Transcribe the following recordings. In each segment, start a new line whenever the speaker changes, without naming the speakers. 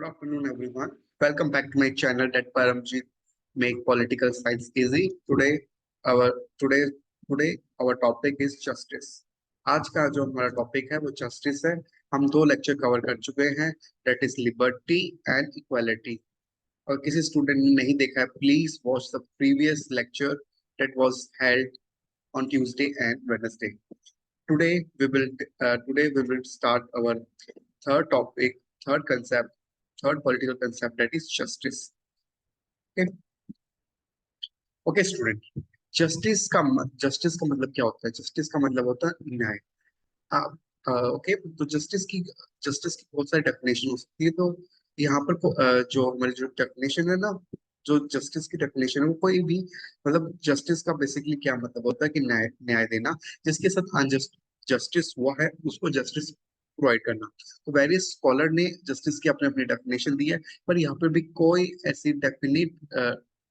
Good afternoon, everyone. Welcome back to my channel that Paramjit make political science easy. Our today today our topic is justice. आज का जो हमारा topic है वो justice है। हम दो लेक्चर कवर कर चुके हैं, that is liberty and equality. और किसी स्टूडेंट ने नहीं देखा है, please watch the previous lecture that was held on Tuesday and Wednesday. Today we will start our third topic, third concept, third political concept, that is justice. Okay, okay student. Justice का मतलब क्या होता है? Justice का मतलब होता है न्याय। ओके, तो जस्टिस की बहुत सारी डेफिनेशन हो सकती है। तो यहाँ पर जो हमारी जो डेफिनेशन है ना, जो जस्टिस की डेफिनेशन है वो कोई भी, मतलब जस्टिस का बेसिकली क्या मतलब होता है कि न्याय न्याय देना। जिसके साथ अनजस्ट जस्टिस हुआ है उसको जस्टिस प्रोवाइड करना। तो वेरियस स्कॉलर ने जस्टिस की अपने अपनी डेफिनेशन दी है, पर यहाँ पर भी कोई ऐसी डेफिनेट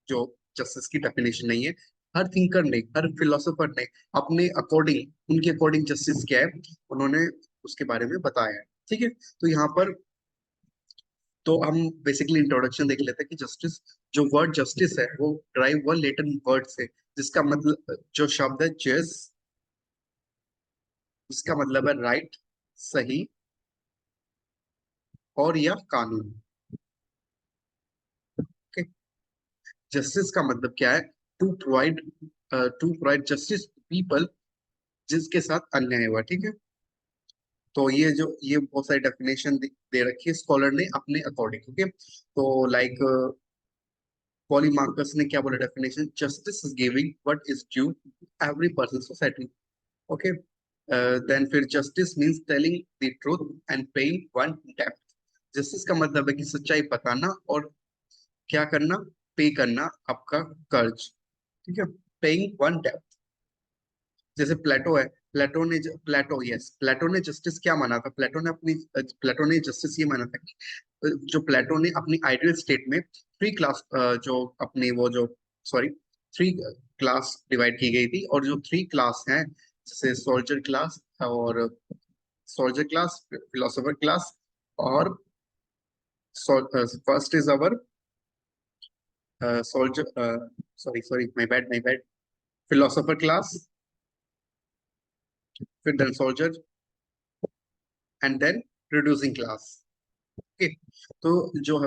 जो जस्टिस की डेफिनेशन नहीं है। हर थिंकर ने, हर फिलोसोफर ने अपने अकॉर्डिंग, उनके अकॉर्डिंग जस्टिस क्या है उन्होंने उसके बारे में बताया है। ठीक है, तो यहाँ पर तो हम बेसिकली इंट्रोडक्शन देख लेते हैं कि जस्टिस, जो वर्ड जस्टिस है वो ड्राइव हुआ लेटिन वर्ड से, जिसका मतलब, जो शब्द है जस, इसका मतलब है राइट, सही और या कानून। ओके, जस्टिस का मतलब क्या है? टू प्रोवाइड जस्टिस पीपल जिसके साथ अन्याय हुआ। ठीक है, तो ये बहुत सारी डेफिनेशन दे रखी है स्कॉलर ने अपने अकॉर्डिंग। ओके, तो लाइक पॉलीमार्कस ने क्या बोला definition? Justice is giving what is due every person society. Okay, then फिर justice means telling the truth and paying one डेब्ट। जस्टिस का मतलब है कि सच्चाई बताना और क्या करना? पे करना आपका कर्ज। ठीक है, पेइंग वन डेब्ट। जैसे प्लेटो है, प्लेटो ने जस्टिस क्या माना था? प्लेटो ने जस्टिस ये माना था कि जो प्लेटो ने अपनी आइडियल स्टेट में थ्री क्लास, जो अपनी वो जो सॉरी थ्री क्लास डिवाइड की गई थी, और जो थ्री क्लास हैं, जैसे सोल्जर क्लास, फिलोसोफर क्लास, और first is our soldier, sorry my bad, philosopher class, फिर then soldier, and then producing class. Okay, तो जो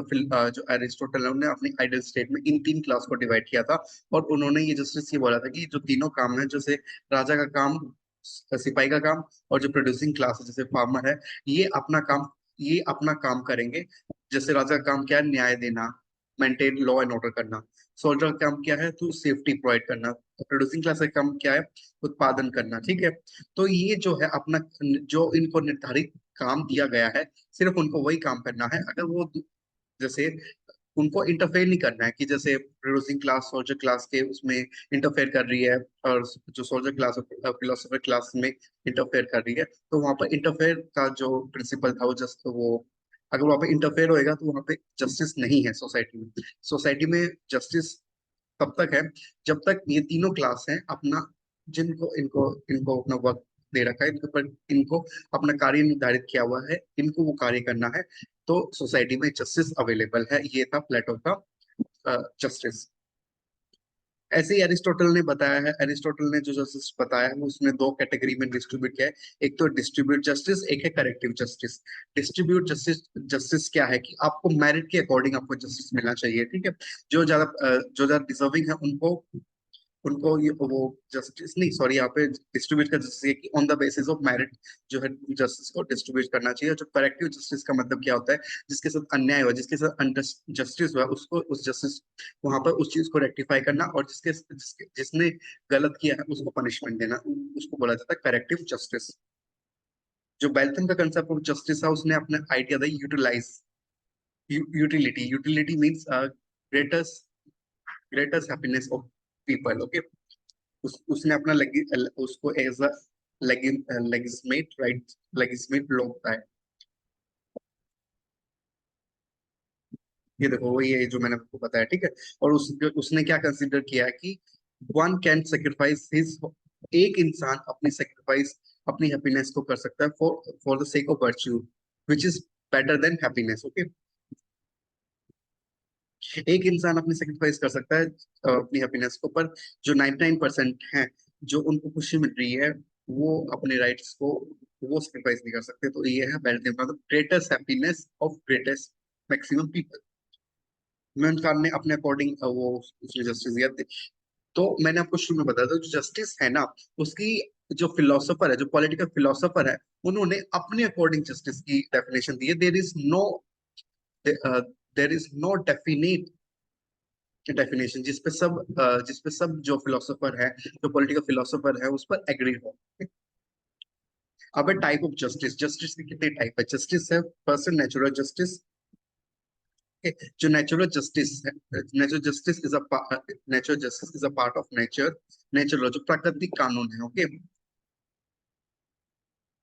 एरिस्टोटल है उन्होंने अपनी आइडियल स्टेट में इन तीन क्लास को डिवाइड किया था। और उन्होंने ये जस्टिस ये बोला था कि जो तीनों काम है, जैसे राजा का काम, सिपाही का काम, और जो प्रोड्यूसिंग क्लास है जैसे फार्मर है, ये अपना काम ये अपना काम करेंगे। जैसे राजा का काम क्या है? न्याय देना, मेंटेन लॉ एंड ऑर्डर करना। सोल्जर का काम क्या है? तो सेफ्टी प्रोवाइड करना। प्रोड्यूसिंग क्लास का काम क्या है? उत्पादन करना। ठीक है, तो ये जो है अपना, जो इनको निर्धारित काम दिया गया है, सिर्फ उनको वही काम करना है। अगर वो जैसे उनको इंटरफेयर नहीं करना है कि जैसे प्रोड्यूसिंग क्लास सोल्जर क्लास के उसमें इंटरफेयर कर रही है, और जो सोल्जर क्लास और फिलोसफर क्लास में इंटरफेयर कर रही है, तो वहां पर इंटरफेयर का जो प्रिंसिपल था वो अगर वहां पे इंटरफेयर होएगा तो वहां पे जस्टिस नहीं है सोसाइटी में। सोसाइटी में जस्टिस तब तक है जब तक ये तीनों क्लास हैं अपना, जिनको इनको इनको अपना वर्क दे रखा है, इनके ऊपर इनको अपना कार्य निर्धारित किया हुआ है, इनको वो कार्य करना है, तो सोसाइटी में जस्टिस अवेलेबल है। ये था प्लेटो का जस्टिस। ऐसे ही एरिस्टोटल ने बताया है। एरिस्टोटल ने जो जस्टिस बताया है उसने दो कैटेगरी में डिस्ट्रीब्यूट किया है। एक तो डिस्ट्रीब्यूट जस्टिस, एक है corrective justice. Distribute justice justice क्या है कि आपको मेरिट के अकॉर्डिंग आपको जस्टिस मिलना चाहिए। ठीक है, जो ज्यादा डिजर्विंग है उनको उनको ये वो जस्टिस नहीं, सॉरी, यहाँ पे डिस्ट्रीब्यूट का जस्टिस है कि on the basis of merit जो है जस्टिस को डिस्ट्रीब्यूट करना चाहिए। जो करेक्टिव जस्टिस का मतलब क्या होता है? जिसके साथ अन्याय हुआ, जिसके साथ जस्टिस हुआ, उसको उस जस्टिस वहां पर उस चीज को रेक्टिफाई करना, और जिसने गलत किया है उसको पनिशमेंट देना, उसको बोला जाता है करेक्टिव जस्टिस। जो बेल्थम का कंसेप्ट ऑफ जस्टिस है उसने अपने आइडिया था utilise, utility. Utility means greatest greatest happiness of people. Okay, उसने अपना उसको as a legitimate right, legitimate law होता है। ये देखो वो ये जो मैंने आपको बताया। ठीक है, और उसने क्या कंसिडर किया है कि वन कैन सेक्रीफाइस हिज, एक इंसान अपनी सेक्रीफाइस, अपनी हैप्पीनेस को कर सकता है for for the sake of virtue, which is better than happiness. Okay, एक इंसान अपनी सेक्रीफाइस कर सकता है अपनी हैप्पीनेस को, पर जो 99% है जो उनको खुशी मिल रही है, वो अपने राइट्स को वो सेक्रीफाइस नहीं कर सकते। तो ये है बैलेंस, मतलब greatest happiness of greatest maximum people. Imran Khan ने अपने अकॉर्डिंग वो उसने जस्टिस दिया। तो मैंने आपको शुरू में बताया था, जो जस्टिस है ना, उसकी जो फिलोसोफर है, जो पॉलिटिकल फिलोसोफर है, उन्होंने अपने अकॉर्डिंग जस्टिस की डेफिनेशन दी है। There is no definite definition जिस पे सब जो फिलोसोफर है, जो पॉलिटिकल फिलोसोफर है, उस पर एग्री हो। अब टाइप ऑफ जस्टिस, जस्टिस के कितने टाइप है? जस्टिस है पर्सन नेचुरल जस्टिस। जो natural justice is a part of natural जो प्राकृतिक कानून है। ओके,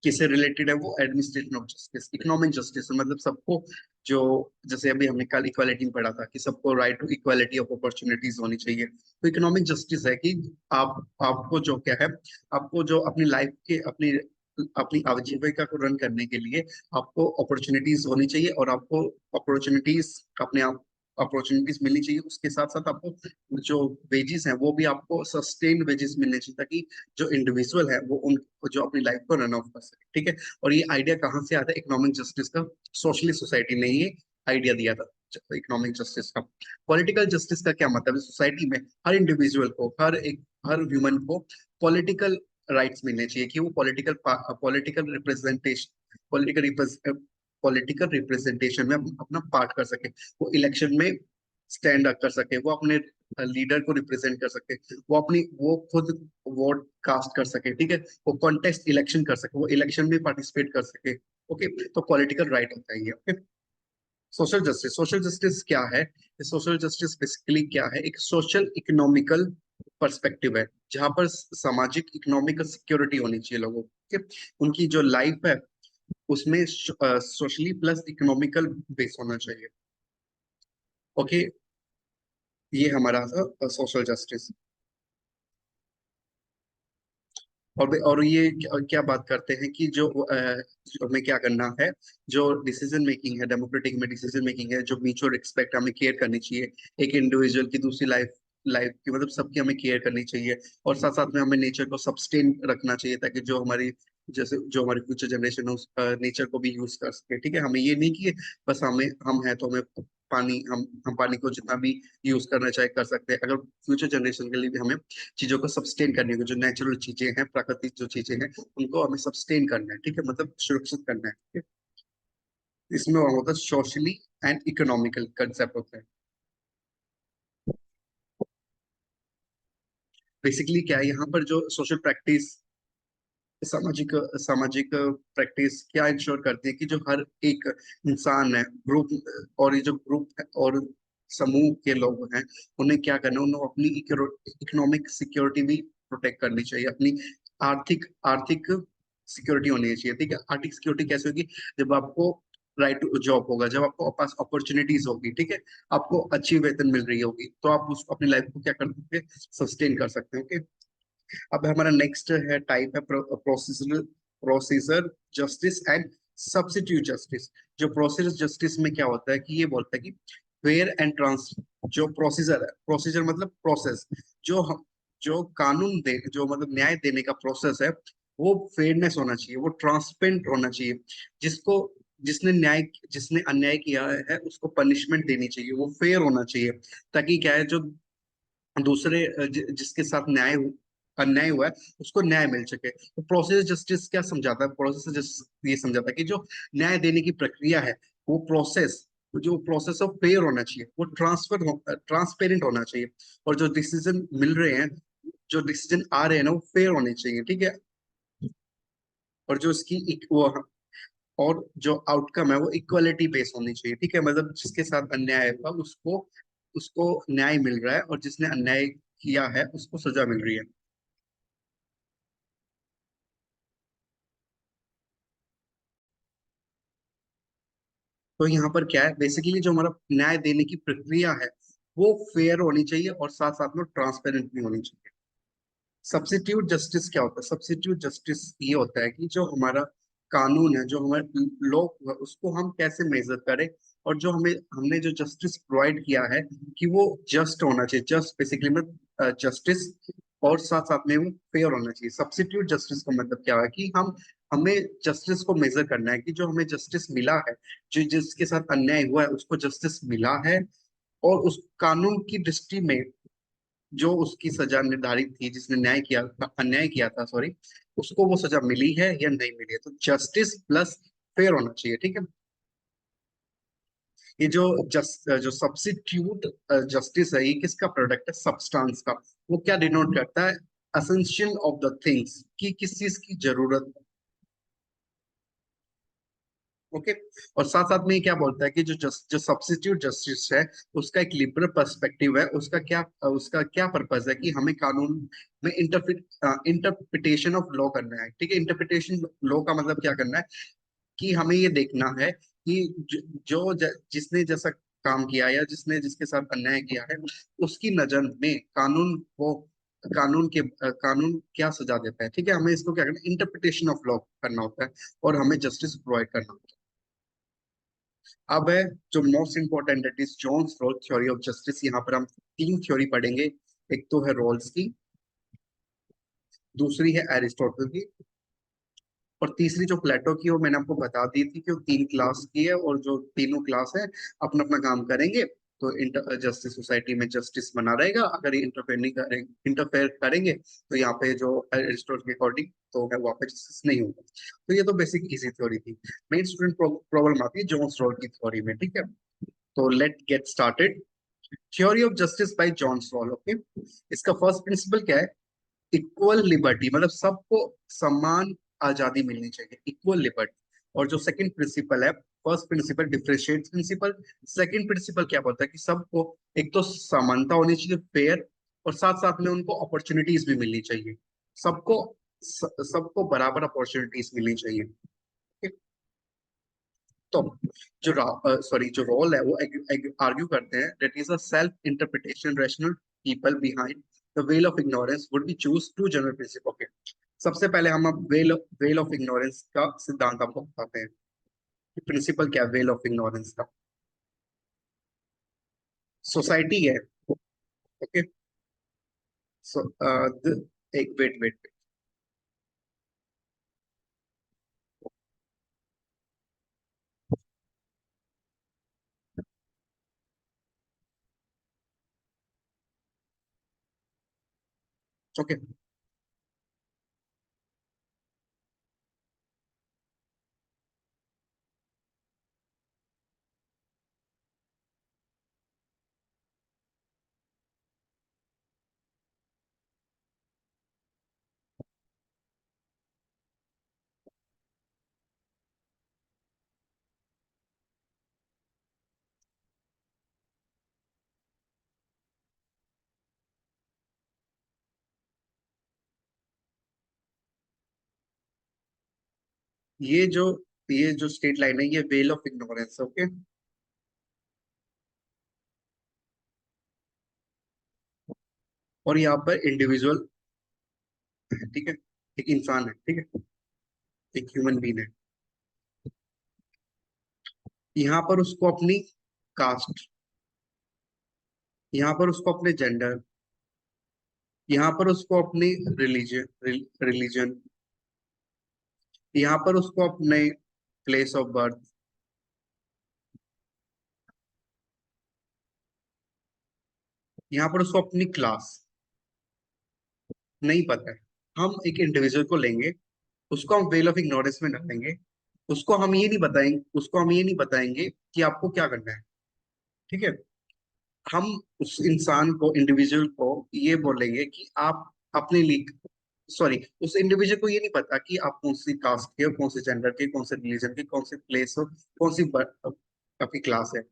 किससे रिलेटेड है वो? Administration of justice. Economic justice मतलब सबको, जो जैसे अभी हमने कल इक्वालिटी में पढ़ा था कि सबको right to equality of opportunities होनी चाहिए। तो इकोनॉमिक जस्टिस है कि आपको जो क्या है, आपको जो अपनी लाइफ के अपनी अपनी आजीविका को रन करने के लिए आपको अपॉर्चुनिटीज होनी चाहिए, और आपको अपॉर्चुनिटीज अपने आप अपॉर्चुनिटीज मिलनी चाहिए। उसके साथ साथ आपको जो वेजेस हैं वो भी आपको सस्टेन वेजेस मिलने चाहिए, ताकि जो इंडिविजुअल है वो उन जो अपनी लाइफ को रन ऑफ कर सके। ठीक है, और ये आइडिया कहाँ से आता है इकोनॉमिक जस्टिस का? सोशलिस्ट सोसाइटी ने ये आइडिया दिया था इकोनॉमिक जस्टिस का। पॉलिटिकल जस्टिस का क्या मतलब है? सोसाइटी में हर इंडिविजुअल को, हर ह्यूमन को पॉलिटिकल राइट्स मिलने चाहिए, कि वो पॉलिटिकल रिप्रेजेंटेशन पॉलिटिकल रिप्रेजेंटेशन में अपना पार्ट कर सके। वो इलेक्शन में स्टैंड अप कर सके, वो अपने लीडर को रिप्रेजेंट कर सके, वो खुद वोट कास्ट कर सके। ठीक है, वो कॉन्टेस्ट इलेक्शन कर सके, वो इलेक्शन में पार्टिसिपेट कर सके। ओके, तो पॉलिटिकल राइट होता है ये। ओके, सोशल जस्टिस क्या है? सोशल जस्टिस बेसिकली क्या है? एक सोशल इकोनॉमिकल पर्सपेक्टिव है, जहां पर सामाजिक इकोनॉमिकल सिक्योरिटी होनी चाहिए लोगों के, उनकी जो लाइफ है उसमें सोशली प्लस इकोनॉमिकल बेस होना चाहिए। ओके, ये हमारा था सोशल जस्टिस। और ये क्या बात करते हैं कि जो हमें क्या करना है, जो डिसीजन मेकिंग है, डेमोक्रेटिक में डिसीजन मेकिंग है, जो म्यूचुअल रिस्पेक्ट हमें केयर करनी चाहिए, एक इंडिविजुअल की दूसरी लाइफ लाइफ की, मतलब सबकी हमें केयर करनी चाहिए। और साथ साथ में हमें नेचर को सस्टेन रखना चाहिए, ताकि जो हमारी फ्यूचर जनरेशन है उस नेचर को भी यूज कर सके। ठीक है, हमें ये नहीं कि बस हम है तो हमें हम पानी को जितना भी यूज करना चाहे कर सकते हैं। अगर फ्यूचर जनरेशन के लिए भी हमें चीजों को सस्टेन करने को, जो नेचुरल चीजें हैं, प्राकृतिक जो चीजें हैं, उनको हमें सस्टेन करना है। ठीक है, मतलब सुरक्षित करना है। ठीक है? इसमें वो होता है सोशली एंड इकोनॉमिकल कंसेप्ट होता है। बेसिकली क्या है यहाँ पर जो सोशल प्रैक्टिस, सामाजिक सामाजिक प्रैक्टिस क्या इंश्योर करती है कि जो हर एक इंसान है, ग्रुप, और ये जो ग्रुप है और समूह के लोग हैं, उन्हें क्या करना है, उन्हें अपनी इकोनॉमिक सिक्योरिटी भी प्रोटेक्ट करनी चाहिए। अपनी आर्थिक आर्थिक सिक्योरिटी होनी चाहिए। ठीक है, आर्थिक सिक्योरिटी कैसे होगी? जब आपको राइट टू जॉब होगा, जब आपको पास अपॉर्चुनिटीज होगी, ठीक है, आपको अच्छी वेतन मिल रही होगी, तो आप उसको अपनी लाइफ को क्या कर सकते हैं? सस्टेन कर सकते हैं। ओके, अब हमारा नेक्स्ट है टाइप है procedural procedure justice and substitute justice. जो प्रोसीजर जस्टिस में क्या होता है कि ये बोलता है कि फेयर एंड ट्रांस जो प्रोसीजर है, प्रोसीजर मतलब प्रोसेस, जो हम जो कानून दे जो मतलब न्याय देने का प्रोसेस है, वो फेयरनेस होना चाहिए, वो ट्रांसपेरेंट होना चाहिए। जिसको जिसने अन्याय किया है उसको पनिशमेंट देनी चाहिए, वो फेयर होना चाहिए, ताकि क्या है, जो जिसके साथ अन्याय हुआ है उसको न्याय मिल सके। तो प्रोसेस जस्टिस क्या समझाता है? प्रोसेस जस्टिस ये समझाता है कि जो न्याय देने की प्रक्रिया है, वो प्रोसेस ऑफ फेयर होना चाहिए, वो ट्रांसपेरेंट होना चाहिए, और जो डिसीजन मिल रहे हैं, जो डिसीजन आ रहे हैं ना, वो फेयर होने चाहिए। ठीक है, और जो इसकी वो और जो आउटकम है वो इक्वलिटी बेस्ड होनी चाहिए। ठीक है, मतलब जिसके साथ अन्याय है उसको उसको न्याय मिल रहा है, और जिसने अन्याय किया है उसको सजा मिल रही है। तो यहाँ पर क्या है, बेसिकली जो हमारा न्याय देने की प्रक्रिया है वो फेयर होनी चाहिए, और साथ साथ में ट्रांसपेरेंट भी होनी चाहिए। सब्स्टिट्यूट जस्टिस क्या होता है? सब्स्टिट्यूट जस्टिस ये होता है कि जो हमारा कानून है, जो हमारे लॉ, उसको हम कैसे मेजर करें, और जो हमें हमने जो जस्टिस प्रोवाइड किया है कि वो जस्ट होना चाहिए, जस्ट बेसिकली में जस्टिस, और साथ साथ में वो फेयर होना चाहिए। सब्स्टिट्यूट जस्टिस का मतलब क्या है कि हम हमें जस्टिस को मेजर करना है कि जो हमें जस्टिस मिला है, जो जिसके साथ अन्याय हुआ है उसको जस्टिस मिला है, और उस कानून की दृष्टि में जो उसकी सजा निर्धारित थी, जिसने न्याय किया अन्याय किया था, सॉरी, उसको वो सजा मिली है या नहीं मिली है। तो जस्टिस प्लस फेयर होना चाहिए, ठीक है। ये जो सब्स्टिट्यूट जस्टिस है, ये किसका प्रोडक्ट है? सब्सटेंस का। वो क्या डिनोट करता है? असेंशियल ऑफ द थिंग्स, कि किस चीज की जरूरत। ओके। और साथ साथ में ये क्या बोलता है कि जो सब्स्टिट्यूट जस्टिस है, उसका एक लिबरल पर्सपेक्टिव है। उसका क्या पर्पस है कि हमें कानून में इंटरप्रिटेशन ऑफ लॉ करना है, ठीक है। इंटरप्रिटेशन लॉ का मतलब क्या करना है कि हमें ये देखना है कि जिसने जैसा काम किया या जिसने जिसके साथ अन्याय किया है, उसकी नजर में कानून क्या सजा देता है, ठीक है। हमें इसको क्या करना है? इंटरप्रिटेशन ऑफ लॉ करना होता है, और हमें जस्टिस प्रोवाइड करना होता है। अब है जो most important, that is John's Rawls theory of justice. यहाँ पर हम तीन थ्योरी पढ़ेंगे। एक तो है रॉल्स की, दूसरी है एरिस्टोटल की, और तीसरी जो प्लेटो की, वो मैंने आपको बता दी थी कि वो तीन क्लास की है, और जो तीनों क्लास है अपना अपना काम करेंगे। तो इंटर जस्टिस सोसाइटी में जस्टिस बना रहेगा। अगर ये इंटरफेयर करेंगे तो यहाँ पे जो एरिस्टोटल के अकॉर्डिंग तो है, वहाँ पे जस्टिस नहीं होगा। तो ये तो बेसिक इजी थ्योरी थी। मेन स्टूडेंट प्रॉब्लम आती है जॉन्स रोल की थ्योरी में, ठीक है। तो let get started. Theory of justice by John Rawls, okay. इसका फर्स्ट प्रिंसिपल क्या है? इक्वल लिबर्टी, मतलब सबको समान आजादी मिलनी चाहिए, इक्वल लिबर्टी। और जो सेकंड प्रिंसिपल है, first principle differentiate principle, second principle क्या बोलता है कि सबको एक तो समानता होनी चाहिए, फेयर, और साथ साथ में उनको अपॉर्चुनिटीज भी मिलनी चाहिए। सबको सबको बराबर अपॉर्चुनिटीज मिलनी चाहिए। तो जो रोल है वो आर्ग्यू करते हैं that is a self interpretation rational people behind the veil of ignorance would be choose to general principle. Okay. सबसे पहले हम अब वेल ऑफ इग्नोरेंस का सिद्धांत आपको बताते हैं। प्रिंसिपल क्या है वेल ऑफ इग्नोरेंस का? सोसाइटी है, ओके। सो एक वेट वेट, ओके। ये जो ये जो स्टेट लाइन है, ये वेल ऑफ इग्नोरेंस, ओके। और यहाँ पर इंडिविजुअल, ठीक है, एक इंसान है, ठीक है, एक ह्यूमन बीन है। यहाँ पर उसको अपनी कास्ट, यहाँ पर उसको अपने जेंडर, यहाँ पर उसको अपनी रिलीजन, यहाँ पर उसको अपने प्लेस ऑफ बर्थ, यहाँ पर उसको अपनी क्लास नहीं पता है। हम एक इंडिविजुअल को लेंगे, उसको हम वेल ऑफ इग्नोरेंस में डालेंगे। उसको हम ये नहीं बताएंगे कि आपको क्या करना है, ठीक है। हम उस इंसान को, इंडिविजुअल को ये बोलेंगे कि आप अपने लिए, सॉरी, उस इंडिविजुअल को ये नहीं पता कि आप कौन सी कास्ट के हो, कौन से जेंडर के, कौन से रिलीजन के, कौन से प्लेस हो, कौन सी आपकी क्लास है,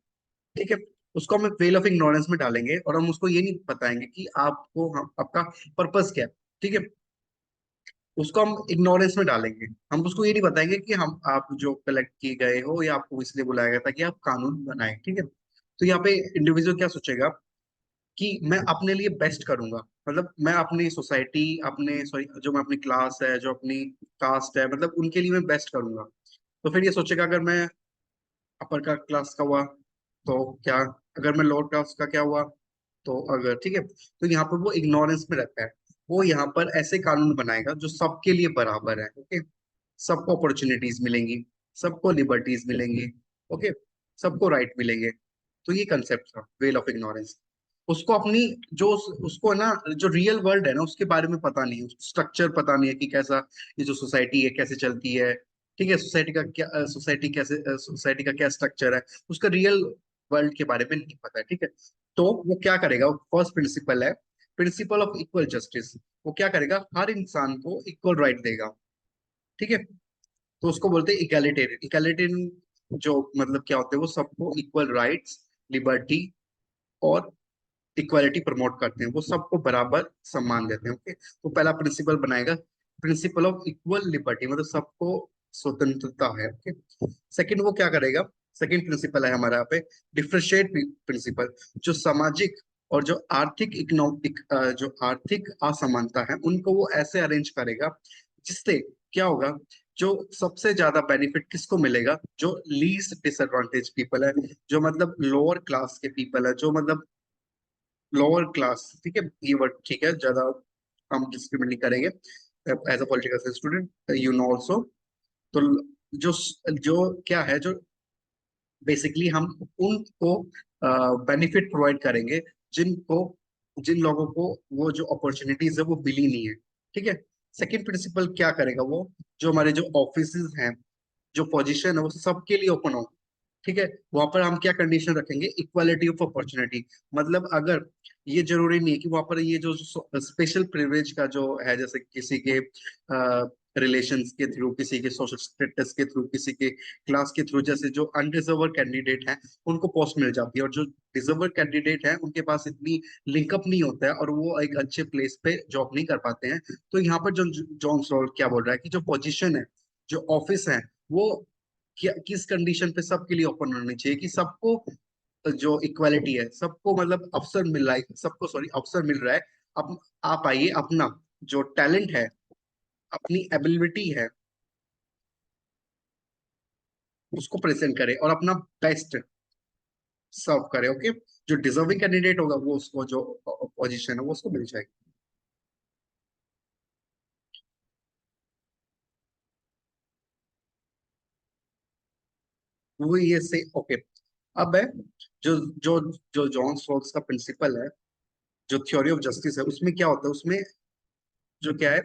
ठीक है। उसको हम वेल ऑफ इग्नोरेंस में डालेंगे, और हम उसको ये नहीं बताएंगे कि आपका पर्पस क्या है, ठीक है। उसको हम इग्नोरेंस में डालेंगे। हम उसको ये नहीं बताएंगे कि हम आप जो कलेक्ट किए गए हो, या आपको इसलिए बुलाया गया था कि आप कानून बनाए, ठीक है। तो यहाँ पे इंडिविजुअल क्या सोचेगा कि मैं अपने लिए बेस्ट करूंगा, मतलब मैं अपनी सोसाइटी, अपने सॉरी जो मैं अपनी क्लास है, जो अपनी कास्ट है, मतलब उनके लिए मैं बेस्ट करूंगा। तो फिर ये सोचेगा अगर मैं अपर का क्लास का हुआ तो क्या, अगर मैं लोअर क्लास का क्या हुआ, तो अगर ठीक है, तो यहाँ पर वो इग्नोरेंस में रहता है। वो यहाँ पर ऐसे कानून बनाएगा जो सबके लिए बराबर है। ओके, सबको अपॉर्चुनिटीज मिलेंगी, सबको लिबर्टीज मिलेंगी। ओके, सबको राइट मिलेंगे। तो ये कंसेप्ट था वेल ऑफ इग्नोरेंस। उसको अपनी जो उसको है ना, जो रियल वर्ल्ड है ना उसके बारे में पता नहीं, स्ट्रक्चर पता नहीं है कि कैसा ये जो सोसाइटी है कैसे चलती है। ठीक है, सोसाइटी का क्या, सोसाइटी का क्या स्ट्रक्चर है, उसका रियल वर्ल्ड के बारे में नहीं पता है। ठीक है, तो वो क्या करेगा, फर्स्ट प्रिंसिपल है प्रिंसिपल ऑफ इक्वल जस्टिस। वो क्या करेगा, हर इंसान को इक्वल राइट देगा। ठीक है, तो उसको बोलते हैं इक्वालिटेरियन। इक्वालिटेरियन जो मतलब क्या होते हैं, वो सबको इक्वल राइट्स, लिबर्टी और इक्वालिटी प्रमोट करते हैं, वो सबको बराबर सम्मान देते हैं। ओके, तो पहला प्रिंसिपल बनाएगा प्रिंसिपल ऑफ इक्वल लिबर्टी, मतलब सबको स्वतंत्रता है। ओके, सेकंड वो क्या करेगा, सेकंड प्रिंसिपल है हमारा यहाँ पे डिफरेंशिएट प्रिंसिपल। जो सामाजिक और जो आर्थिक इकोनॉमिक जो आर्थिक असमानता है उनको वो ऐसे अरेंज करेगा जिससे क्या होगा, जो सबसे ज्यादा बेनिफिट किसको मिलेगा, जो लीस्ट डिसएडवांटेज पीपल है, जो मतलब लोअर क्लास के पीपल है, जो मतलब लोअर क्लास। ठीक है, ये वर्ड ठीक है, ज्यादा हम डिस्क्रिमिनेट नहीं करेंगे। As a political student you know also. तो जो जो क्या है, जो बेसिकली हम उनको बेनिफिट प्रोवाइड करेंगे जिनको, जिन लोगों को वो जो अपॉर्चुनिटीज है वो मिली नहीं है। ठीक है, सेकंड प्रिंसिपल क्या करेगा, वो जो हमारे जो ऑफिस हैं, जो पोजीशन है वो सबके लिए ओपन हो। ठीक है, वहां पर हम क्या कंडीशन रखेंगे, इक्वालिटी ऑफ अपॉर्चुनिटी। मतलब अगर ये जरूरी नहीं है कि वहां पर ये जो स्पेशल प्रिविलेज का जो है, जैसे किसी के रिलेशंस के थ्रू, किसी के सोशल स्टेटस के थ्रू, किसी के क्लास के थ्रू, जैसे जो अनरिजर्व कैंडिडेट हैं उनको पोस्ट मिल जाती है, और जो रिजर्व कैंडिडेट हैं उनके पास इतनी लिंकअप नहीं होता है और वो एक अच्छे प्लेस पे जॉब नहीं कर पाते हैं। तो यहाँ पर जो जॉन सॉल्ट क्या बोल रहा है कि जो पोजीशन है, जो ऑफिस है, वो क्या किस कंडीशन पे सबके लिए ओपन होनी चाहिए, कि सबको जो इक्वालिटी है, सबको मतलब अवसर मिल रहा है, सबको सॉरी अवसर मिल रहा है। अब आप आइए, अपना जो टैलेंट है, अपनी एबिलिटी है, उसको प्रेजेंट करें और अपना बेस्ट सर्व करें। ओके, जो डिजर्विंग कैंडिडेट होगा वो उसको जो पोजीशन है वो उसको मिल जाएगी। वो ये से ओके। अब है जो जो जो जॉन स्टोक्स का प्रिंसिपल है, जो थ्योरी ऑफ जस्टिस है, उसमें क्या होता है, उसमें जो क्या है,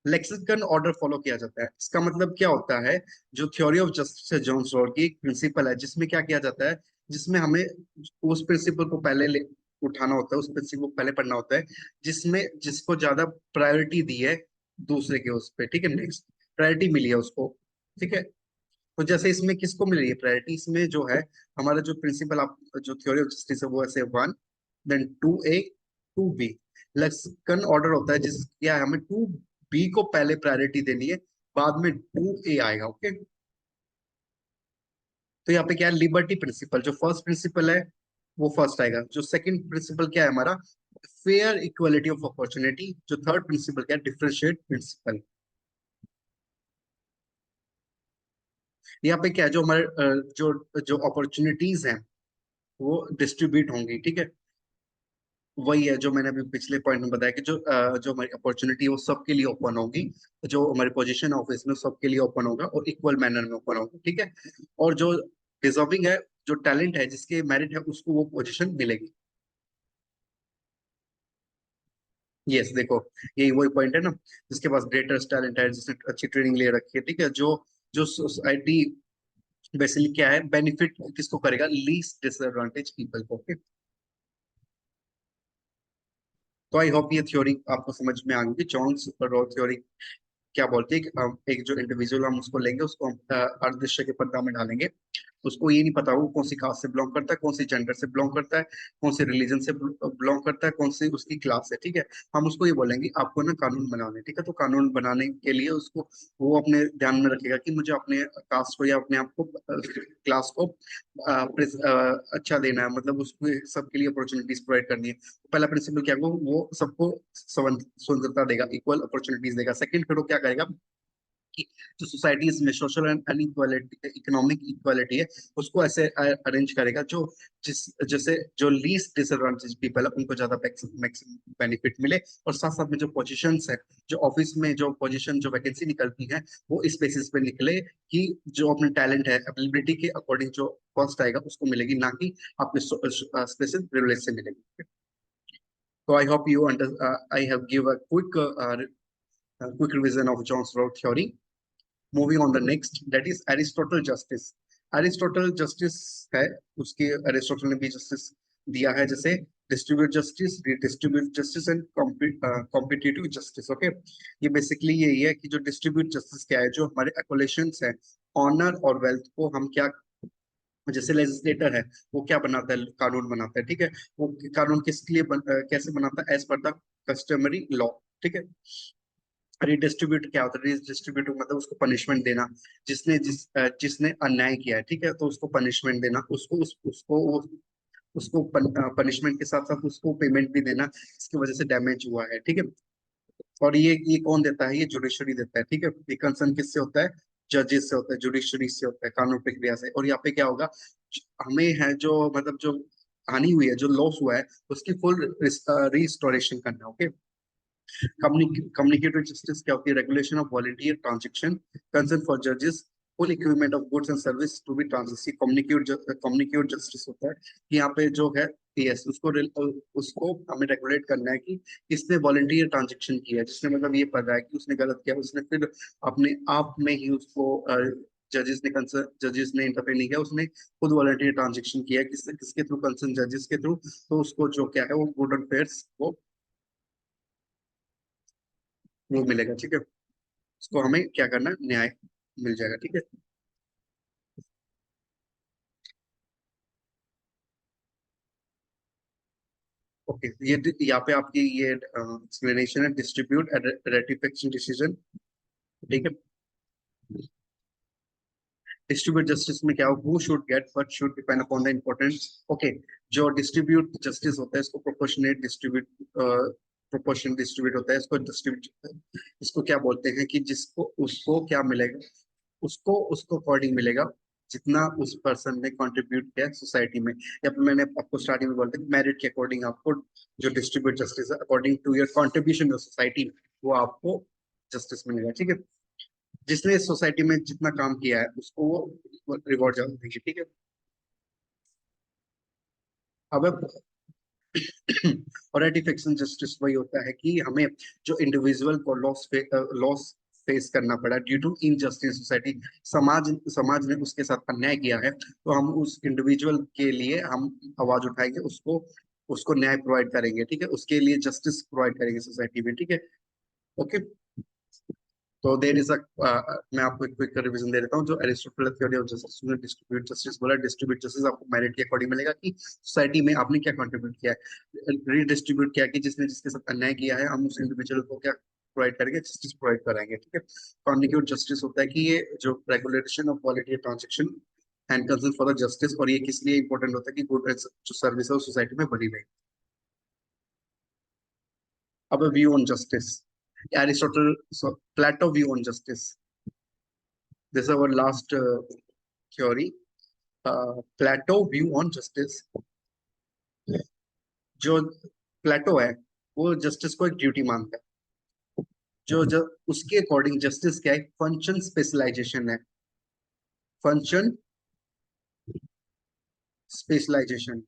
लेक्सिकन ऑर्डर फॉलो किया जाता है। इसका मतलब क्या होता है, जो थ्योरी ऑफ जस्टिस है जॉन स्टोर की एक प्रिंसिपल है, जिसमें क्या किया जाता है, जिसमें हमें उस प्रिंसिपल को पहले उठाना होता है, उस प्रिंसिपल को पहले पढ़ना होता है, जिसमें जिसको ज्यादा प्रायोरिटी दी है दूसरे के उस पे। ठीक है, नेक्स्ट प्रायोरिटी मिली है उसको। ठीक है, तो जैसे इसमें किसको मिल रही है प्रायोरिटी, इसमें जो है हमारा जो प्रिंसिपल, आप जो थ्योरी ऑफ जस्टिस है वो ऐसे one, then two A, two B. Lexicon order होता है जिस क्या है, हमें टू बी को पहले प्रायोरिटी देनी है, बाद में टू ए आएगा। ओके, तो यहाँ पे क्या है, लिबर्टी प्रिंसिपल, जो फर्स्ट प्रिंसिपल है वो फर्स्ट आएगा। जो सेकंड प्रिंसिपल क्या है हमारा, फेयर इक्वलिटी ऑफ अपॉर्चुनिटी। जो थर्ड प्रिंसिपल क्या है, डिफरेंशिएट प्रिंसिपल। यहाँ पे क्या है, जो हमारे जो जो अपॉर्चुनिटीज हैं वो डिस्ट्रीब्यूट होंगी। ठीक है, वही है जो मैंने अभी पिछले पॉइंट में बताया कि जो हमारी अपॉर्चुनिटी है वो सबके लिए ओपन होगी, जो हमारी पोजीशन है ऑफिस में सबके लिए ओपन होगा और इक्वल मैनर में ओपन होगा। ठीक है, और जो डिजर्विंग है, जो टैलेंट है, जिसके मेरिट है, उसको वो पोजीशन मिलेगी। यस, देखो यही वही पॉइंट है ना, जिसके पास ग्रेटर टैलेंट है, जिसने अच्छी ट्रेनिंग ले रखी है। ठीक है, जो जो सोसाइटी बेसिकली क्या है, बेनिफिट किसको करेगा, लीस्ट डिसएडवांटेज पीपल को। okay? तो आई होप ये थ्योरी आपको समझ में आ गई, जॉन्स रो थ्योरी क्या बोलती है कि एक जो इंडिविजुअल हम उसको लेंगे, उसको हम अदृश्य के पर्दा में डालेंगे, उसको ये नहीं पता वो कौन सी कास्ट से बिलोंग करता है, कौन सी जेंडर से बिलोंग करता है, कौन से रिलीजन से बिलोंग करता है, कौन सी उसकी क्लास है, ठीक है। हम उसको ये बोलेंगे आपको ना कानून बनाने, ठीक है। तो कानून बनाने के लिए उसको वो अपने ध्यान में रखेगा कि मुझे अपने कास्ट को या अपने आप को क्लास को अच्छा देना है, मतलब उसको सबके लिए अपॉर्चुनिटीज प्रोवाइड करनी है। पहला प्रिंसिपल क्या है, वो सबको स्वतंत्रता देगा, इक्वल अपॉर्चुनिटीज देगा। सेकंड फिर वो क्या करेगा कि जो सोसाइटीज में social and inequality, economic equality है, उसको ऐसे अरेंज करेगा जो जिस जैसे जो लीस्ट डिसएडवांटेज पीपल है उनको ज्यादा मैक्सिमम बेनिफिट मिले। और साथ साथ में जो पोजीशंस है, जो ऑफिस में जो पोजीशन जो वैकेंसी निकलती है, वो इस बेसिस पे निकले कि जो अपने टैलेंट है, एबिलिटी के अकॉर्डिंग जो कॉस्ट आएगा उसको मिलेगी, ना कि अपने स्पेसिफिक प्रिविलेज से मिलेगी। तो I hope you under I have give a quick revision of John's law theory. Moving on the next, that is Aristotle justice. Aristotle justice है, उसके एरिस्टोटल ने भी जस्टिस दिया है, जैसे distribute justice, redistribute justice and competitive justice. Okay, ये basically यही है कि जो डिस्ट्रीब्यूट जस्टिस क्या है, जो हमारे एक्वलेशंस है, ऑनर और वेल्थ को हम क्या, जैसे लेजिस्लेटर है वो क्या बनाता है, कानून बनाता है, ठीक है। वो कानून किसके लिए कैसे बनाता है, as per the customary law, ठीक है। रिडिस्ट्रीब्यूट क्या होता है, रिडिस्ट्रीब्यूट मतलब उसको पनिशमेंट देना, जिसने अन्याय किया है, ठीक है, तो उसको पनिशमेंट देना, उसको पनिशमेंट के साथ साथ उसको पेमेंट भी देना जिसकी वजह से डैमेज हुआ है, ठीक है। और ये कौन देता है, ये जुडिशरी देता है, ठीक है। ये कंसर्न किससे होता है, जजेस से होता है, जुडिशरी से होता है, कानून प्रक्रिया से। और यहाँ पे क्या होगा, हमें है जो मतलब जो हानि हुई है, जो लॉस हुआ है, उसकी फुल रिस्टोरेशन करना, ओके। Communicative justice क्या होती है, regulation of volunteer transaction, concern for जजेस, full equipment of goods and service to be transaction. Communicate justice होता है कि यहाँ पे जो है, यस, उसको हमें रेगुलेट करना है कि किसने वॉलंटियर ट्रांजेक्शन किया है, जिसने मतलब ये पता है कि उसने गलत किया, उसने फिर अपने आप में ही उसको जजेस ने इंटरफेयर नहीं किया, उसने खुद वॉलंटियर ट्रांजेक्शन किया है, किसके थ्रू, कंसर्न जजेस के थ्रू। तो उसको जो क्या है वो गुड एंड फेयर्स वो मिलेगा, ठीक है। उसको हमें क्या करना है, न्याय मिल जाएगा, ठीक है। ओके, ये यहाँ पे आपकी ये एक्सप्लेनेशन है, डिस्ट्रीब्यूट रेटिफिकेशन डिसीजन, ठीक है। डिस्ट्रीब्यूट जस्टिस में क्या हो, who should get what should depend upon the importance. Okay, जो डिस्ट्रीब्यूट जस्टिस होता है इसको प्रोपोर्शनेट डिस्ट्रीब्यूट प्रोपोर्शन डिस्ट्रीब्यूट होता है, इसको डिस्ट्रीब्यूट, इसको क्या बोलते हैं कि जिसको उसको क्या मिलेगा, उसको उसको अकॉर्डिंग मिलेगा जितना उस पर्सन ने कंट्रीब्यूट किया सोसाइटी में। या फिर मैंने आपको स्टार्टिंग में बोलता मेरिट के अकॉर्डिंग आपको जो डिस्ट्रीब्यूट जस्टिस है, according to your contribution in society, वो आपको जस्टिस मिलेगा, ठीक है। जिसने सोसाइटी में जितना काम किया है उसको वो रिवॉर्ड ज्यादा देंगे, ठीक है। अब और रेटिफिकेशन जस्टिस वही होता है कि हमें जो इंडिविजुअल को लॉस फेस करना पड़ा ड्यू टू इनजस्टिस सोसाइटी, समाज ने उसके साथ अन्याय किया है, तो हम उस इंडिविजुअल के लिए हम आवाज उठाएंगे, उसको उसको न्याय प्रोवाइड करेंगे, ठीक है, उसके लिए जस्टिस प्रोवाइड करेंगे सोसाइटी में, ठीक है। ओके, तो देर इज अ, मैं आपको एक क्विक रिवीजन दे देता हूँ। जो एरिस्टोटल थ्योरी ऑफ जस्टिस ने डिस्ट्रीब्यूट जस्टिस बोला, डिस्ट्रीब्यूट जस्टिस आपको मेरिट के अकॉर्डिंग मिलेगा कि सोसाइटी में आपने क्या कंट्रीब्यूट किया है। रीडिस्ट्रीब्यूट किया कि जिसने जिसके साथ अन्याय किया है, हम उस इंडिविजुअल को क्या प्रोवाइड करेंगे, जस्टिस प्रोवाइड कराएंगे, ठीक है। कॉन्निक्यूट जस्टिस होता है कि ये जो regulation of quality transaction and concern for the justice, और ये किस लिए इंपॉर्टेंट होता है कि गुड जो सर्विस है सोसाइटी में बनी रहे। अब view on justice, Aristotle, Plato view on justice, this is our last theory, Plato view on justice. जो प्लेटो है वो जस्टिस को एक ड्यूटी मानता है, जो उसके अकॉर्डिंग जस्टिस क्या है, फंक्शन स्पेशलाइजेशन है, function specialisation.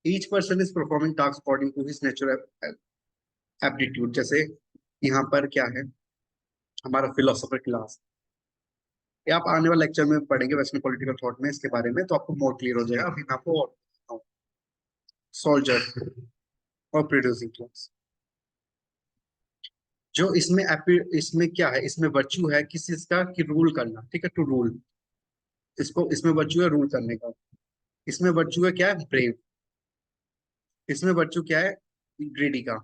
Each person is performing task according to his natural aptitude. जैसे यहाँ पर क्या है, हमारा फिलोसोफर क्लास, ये आप आने वाले लेक्चर में पढ़ेंगे वेस्टर्न पॉलिटिकल थॉट में इसके बारे में, तो आपको मोर क्लियर हो जाएगा। अभी मैं आपको सोल्जर और प्रोड्यूसिंग क्लास। जो इसमें क्या है, इसमें वर्च्यू है किस चीज का, कि रूल करना, ठीक है, टू रूल। इसको इसमें वर्च्यू है रूल करने का। इसमें वर्च्यू है क्या है, ब्रेव। इसमें वर्च्यू क्या है, ग्रीडी का।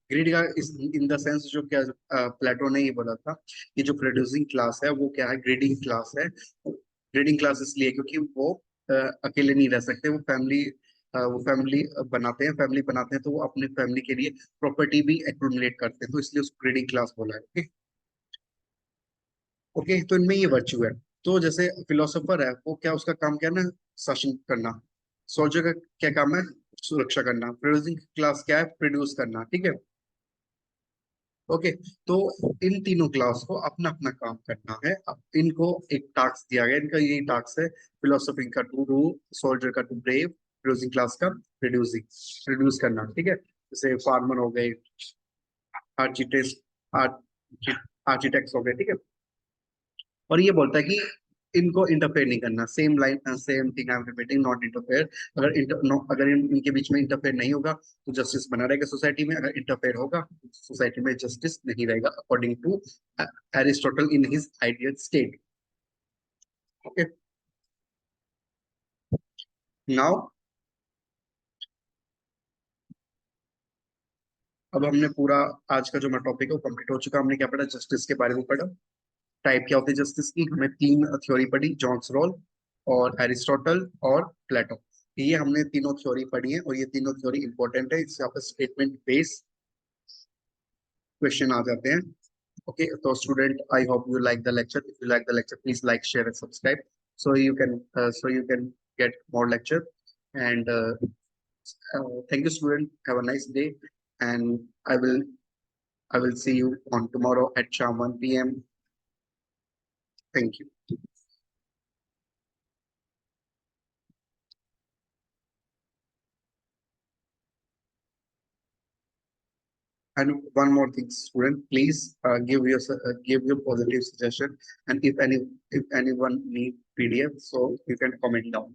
ग्रीडी का इस इन द सेंस जो क्या, प्लेटो ने ये बोला था कि जो प्रोड्यूसिंग क्लास है वो क्या है, ग्रीडिंग क्लास है। ग्रीडिंग क्लास इसलिए क्योंकि वो अकेले नहीं रह सकते, वो फैमिली बनाते हैं, फैमिली बनाते हैं तो वो अपने फैमिली के लिए प्रॉपर्टी भी एक्यूमुलेट करते हैं, तो इसलिए उसको ग्रीडिंग क्लास बोला है। ओके। ओके, तो इनमें ये वर्च्यू है। तो जैसे फिलोसोफर है वो क्या, उसका काम क्या है ना, शासन करना। सोल्जर का क्या काम है, सुरक्षा करना। प्रोड्यूसिंग क्लास क्या है, प्रोड्यूस करना, ठीक है। ओके। तो इन तीनों क्लास को अपना अपना काम करना है। अब इनको एक टास्क दिया गया, इनका यही टास्क है, फिलोसफी का टू रूल, सोल्जर का टू ब्रेव, प्रोड्यूसिंग क्लास का प्रोड्यूसिंग, प्रोड्यूस करना, ठीक है। जैसे फार्मर हो गए, आर्किटेक्ट आर्किटेक्ट्स हो गए, ठीक है। और ये बोलता है कि इनको इंटरफेयर नहीं करना, same line same thing I am repeating, not interfere. अगर अगर इनके बीच में इंटरफेयर नहीं होगा तो जस्टिस बना रहेगा सोसाइटी में, अगर इंटरफेयर होगा सोसाइटी में जस्टिस नहीं रहेगा, according to Aristotle in his ideal state. Okay. Now अब हमने पूरा आज का जो हमारा टॉपिक है वो कंप्लीट हो चुका। हमने क्या पढ़ा, जस्टिस के बारे में पढ़ा। टाइप क्या होती है जस्टिस की, हमें तीन थ्योरी पढ़ी, जॉन्स रोल और एरिस्टोटल और प्लेटो। ये हमने तीनों थ्योरी पढ़ी है और ये तीनों थ्योरी इंपॉर्टेंट है, इससे आपका स्टेटमेंट बेस्ड क्वेश्चन आ जाते हैं। ओके, तो student I hope you like the lecture. If you like the lecture please like share and subscribe, so you can get more lecture, and thank you student, have a nice day, and I will see you on tomorrow at sharp 1 p.m. Thank you. And one more thing, student, please give your positive suggestion. And if anyone need PDF, so you can comment down.